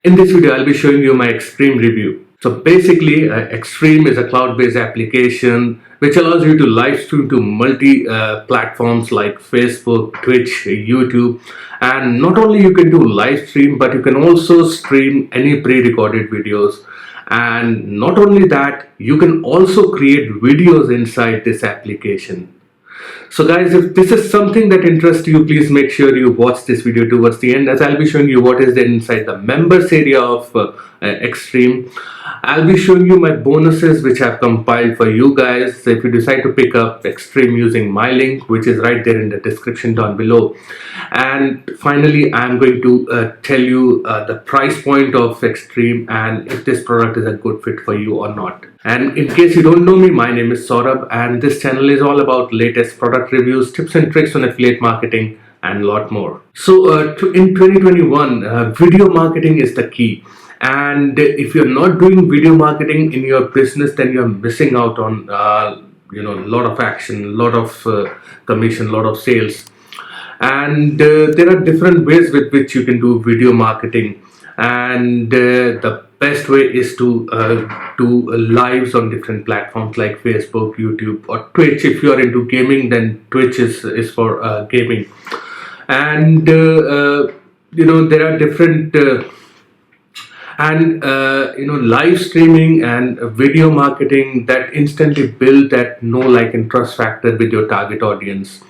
In this video, I'll be showing you my Xstream review. So basically, Xstream is a cloud-based application which allows you to live stream to multi platforms like Facebook, Twitch, YouTube. And not only you can do live stream, but you can also stream any pre-recorded videos. And not only that, you can also create videos inside this application. So guys, if this is something that interests you, please make sure you watch this video towards the end, as I'll be showing you what is there inside the members area of Xstream. I'll be showing you my bonuses which I've compiled for you guys if you decide to pick up Xstream using my link, which is right there in the description down below. And finally, I'm going to tell you the price point of Xstream and if this product is a good fit for you or not. And in case you don't know me, my name is Saurabh and this channel is all about latest product reviews, tips and tricks on affiliate marketing and a lot more. So in 2021, video marketing is the key. And if you're not doing video marketing in your business, then you're missing out on a lot of action, a lot of commission, a lot of sales. And there are different ways with which you can do video marketing. And the best way is to do lives on different platforms like Facebook, YouTube, or Twitch. If you are into gaming, then Twitch is for gaming. And there are different live streaming and video marketing that instantly build that know, like, and trust factor with your target audience.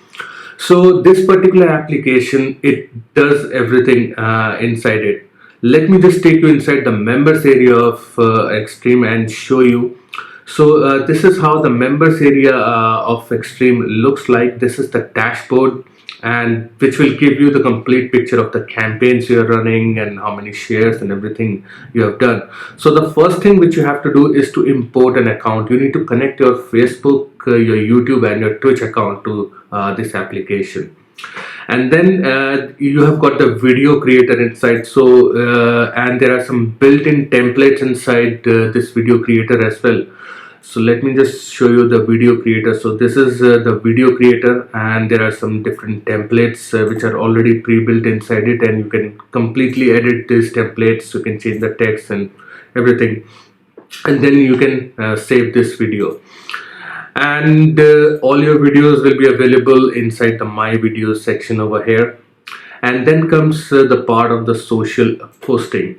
So this particular application, it does everything inside it. Let me just take you inside the members area of Xstream and show you. So this is how the members area of Xstream looks like. This is the dashboard, and which will give you the complete picture of the campaigns you're running and how many shares and everything you have done. So the first thing which you have to do is to import an account. You need to connect your Facebook, your YouTube and your Twitch account to this application. And then you have got the video creator inside. So and there are some built-in templates inside this video creator as well. So let me just show you the video creator. So this is the video creator, and there are some different templates which are already pre-built inside it, and you can completely edit these templates. You can change the text and everything, and then you can save this video. And all your videos will be available inside the my videos section over here. And then comes the part of the social posting.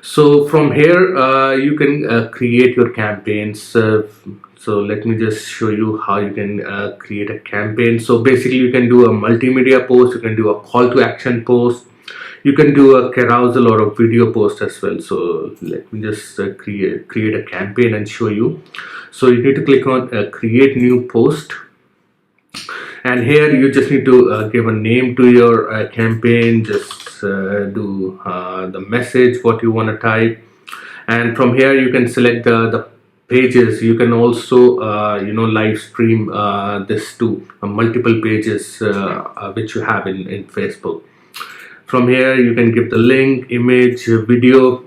So from here you can create your campaigns. So let me just show you how you can create a campaign. So basically you can do a multimedia post, you can do a call to action post, you can do a carousel or a video post as well. So let me just create a campaign and show you. So you need to click on create new post, and here you just need to give a name to your campaign. Just do the message what you want to type, and from here you can select the pages. You can also live stream this to multiple pages which you have in Facebook. From here you can give the link, image, video.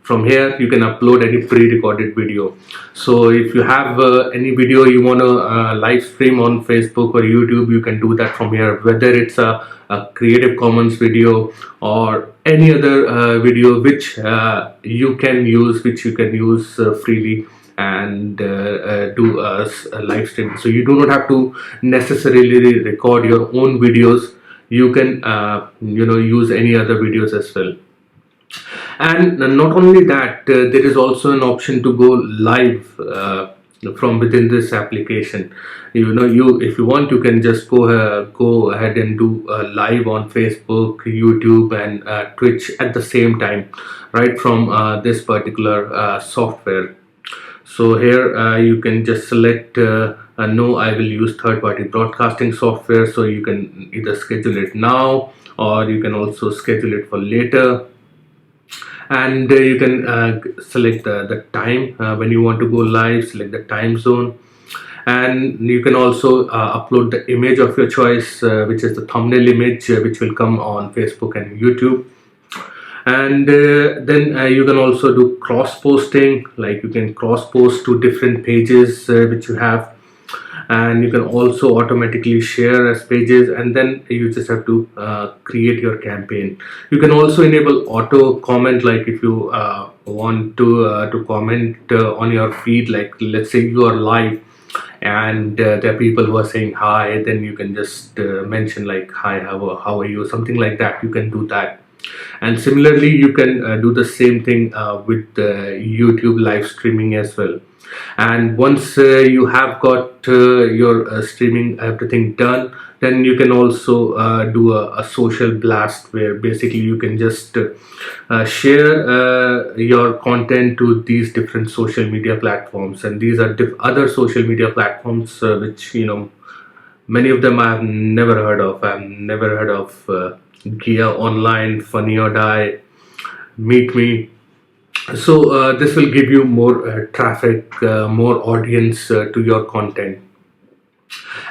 From here you can upload any pre-recorded video. So if you have any video you want to live stream on Facebook or YouTube, you can do that from here, whether it's a Creative Commons video or any other video which you can use freely and do a live stream. So you do not have to necessarily record your own videos. You can use any other videos as well. And not only that, there is also an option to go live from within this application. If you want, you can just go ahead and do live on Facebook, YouTube and Twitch at the same time, right from this particular software. So here you can just select no, I will use third-party broadcasting software. So you can either schedule it now or you can also schedule it for later. And you can select the time when you want to go live, select the time zone. And you can also upload the image of your choice, which is the thumbnail image, which will come on Facebook and YouTube. And then you can also do cross posting, like you can cross post to different pages which you have. and you can also automatically share as pages, and then you just have to create your campaign. You can also enable auto comment, like if you want to comment on your feed, like let's say you are live and there are people who are saying hi, then you can just mention like hi, how are you, something like that. You can do that. And similarly you can do the same thing with YouTube live streaming as well. And once you have got your streaming everything done, then you can also do a social blast, where basically you can just share your content to these different social media platforms. And these are other social media platforms which, many of them I've never heard of. I've never heard of Gia Online, Funny or Die, Meet Me. So this will give you more traffic, more audience to your content.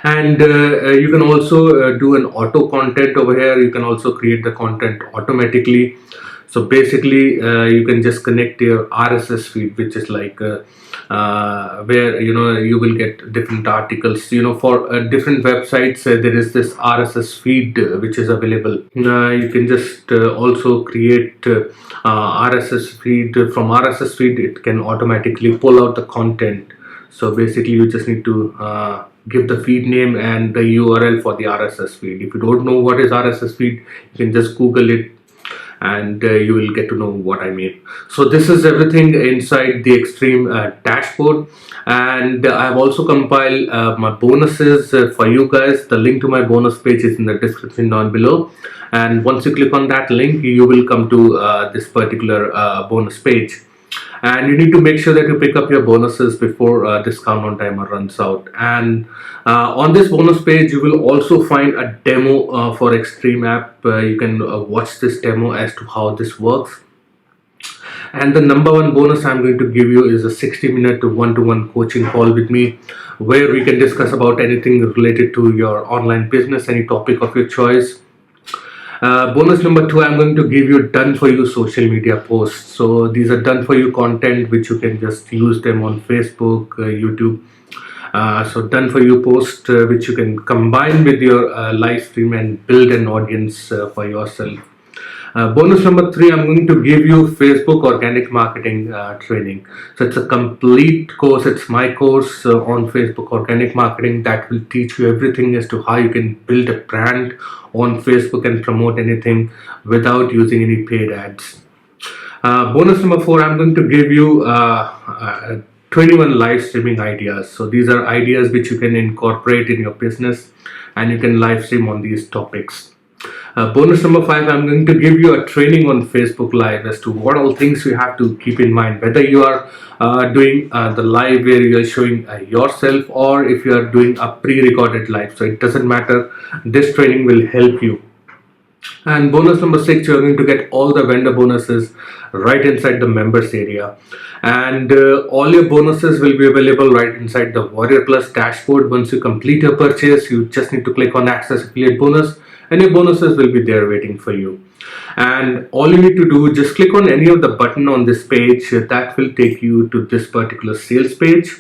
And you can also do an auto content over here. You can also create the content automatically. So basically you can just connect your RSS feed, which is like where you will get different articles. For different websites there is this RSS feed which is available. You can just also create RSS feed. From RSS feed it can automatically pull out the content. So basically you just need to give the feed name and the URL for the RSS feed. If you don't know what is RSS feed, you can just Google it, and you will get to know what I mean. So this is everything inside the Xstream dashboard. And I've also compiled my bonuses for you guys. The link to my bonus page is in the description down below, and once you click on that link you will come to this particular bonus page. And you need to make sure that you pick up your bonuses before this countdown timer runs out. And on this bonus page you will also find a demo for Xstream app. You can watch this demo as to how this works. And the number one bonus I'm going to give you is a 60-minute one-to-one coaching call with me, where we can discuss about anything related to your online business, any topic of your choice. Bonus number 2, I'm going to give you done for you social media posts. So these are done for you content which you can just use them on Facebook, YouTube. So done for you post which you can combine with your live stream and build an audience for yourself. Bonus number 3, I'm going to give you Facebook organic marketing training. So it's a complete course. It's my course on Facebook organic marketing that will teach you everything as to how you can build a brand on Facebook and promote anything without using any paid ads. Bonus number 4, I'm going to give you 21 live streaming ideas. So these are ideas which you can incorporate in your business, and you can live stream on these topics. Bonus number 5, I'm going to give you a training on Facebook Live as to what all things you have to keep in mind, whether you are doing the live where you are showing yourself, or if you are doing a pre-recorded live. So it doesn't matter, this training will help you. And bonus number 6, you're going to get all the vendor bonuses right inside the members area. And all your bonuses will be available right inside the Warrior Plus dashboard. Once you complete your purchase, you just need to click on Access Affiliate Bonus, and your bonuses will be there waiting for you. And all you need to do, just click on any of the button on this page. That will take you to this particular sales page.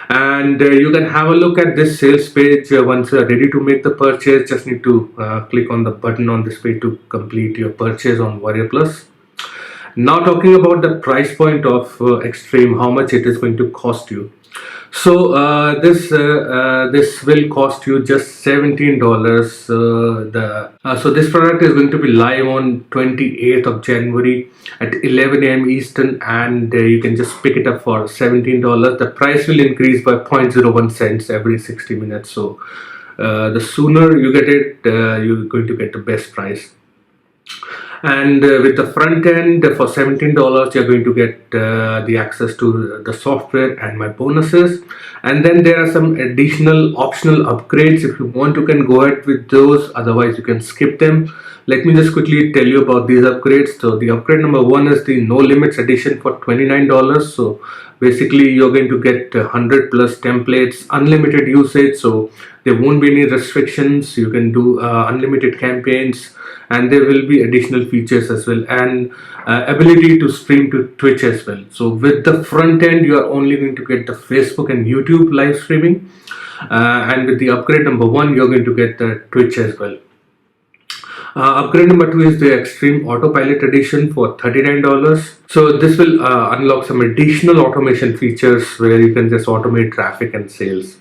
And you can have a look at this sales page once you are ready to make the purchase. Just need to click on the button on this page to complete your purchase on Warrior Plus. Now talking about the price point of Xstream, how much it is going to cost you. So this will cost you just $17. So this product is going to be live on 28th of January at 11 a.m. Eastern, and you can just pick it up for $17. The price will increase by 0.01 cents every 60 minutes. So the sooner you get it, you're going to get the best price. And with the front end for $17, you're going to get the access to the software and my bonuses. And then there are some additional optional upgrades. If you want, you can go ahead with those. Otherwise, you can skip them. Let me just quickly tell you about these upgrades. So the upgrade number one is the no limits edition for $29. So basically you're going to get 100 plus templates, unlimited usage, so there won't be any restrictions. You can do unlimited campaigns, and there will be additional features as well, and ability to stream to Twitch as well. So with the front end you are only going to get the Facebook and YouTube live streaming, and with the upgrade number one you're going to get the Twitch as well. Upgrade number two is the Extreme Autopilot Edition for $39. So this will unlock some additional automation features where you can just automate traffic and sales.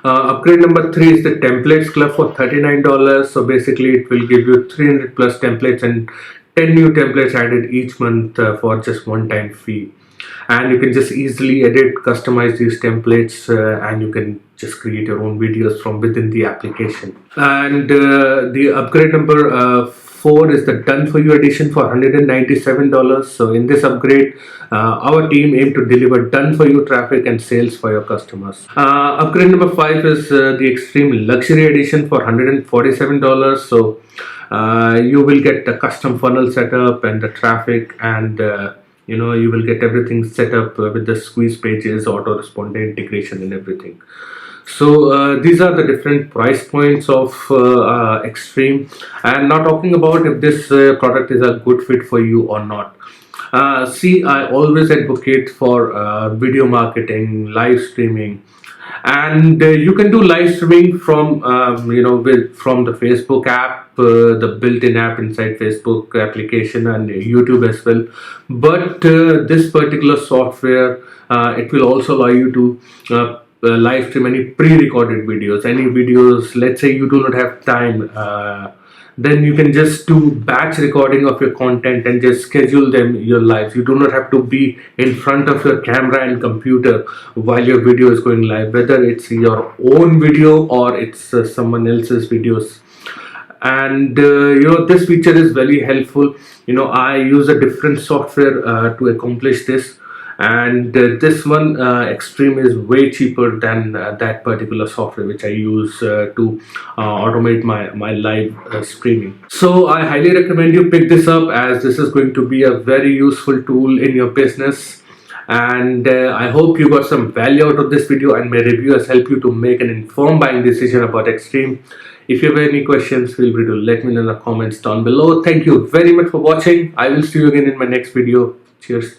Upgrade number three is the Templates Club for $39. So basically it will give you 300 plus templates and 10 new templates added each month for just one time fee. And you can just easily edit, customize these templates, and you can just create your own videos from within the application. And the upgrade number four is the Done For You edition for $197. So in this upgrade, our team aim to deliver done for you traffic and sales for your customers. Upgrade number five is the Extreme Luxury edition for $147. So you will get the custom funnel setup and the traffic, and you will get everything set up with the squeeze pages, autoresponder integration and everything. So these are the different price points of Extreme, and not talking about if this product is a good fit for you or not. See, I always advocate for video marketing, live streaming, and you can do live streaming from from the Facebook app, the built-in app inside Facebook application, and YouTube as well. But this particular software, it will also allow you to live stream any pre-recorded videos, any videos. Let's say you do not have time, then you can just do batch recording of your content and just schedule them your live. You do not have to be in front of your camera and computer while your video is going live, whether it's your own video or it's someone else's videos. And this feature is very helpful. I use a different software to accomplish this, and this one Extreme is way cheaper than that particular software which I use to automate my live streaming. So I highly recommend you pick this up, as this is going to be a very useful tool in your business. And I hope you got some value out of this video, and my review has helped you to make an informed buying decision about Extreme. If you have any questions, feel free to let me know in the comments down below. Thank you very much for watching. I will see you again in my next video. Cheers.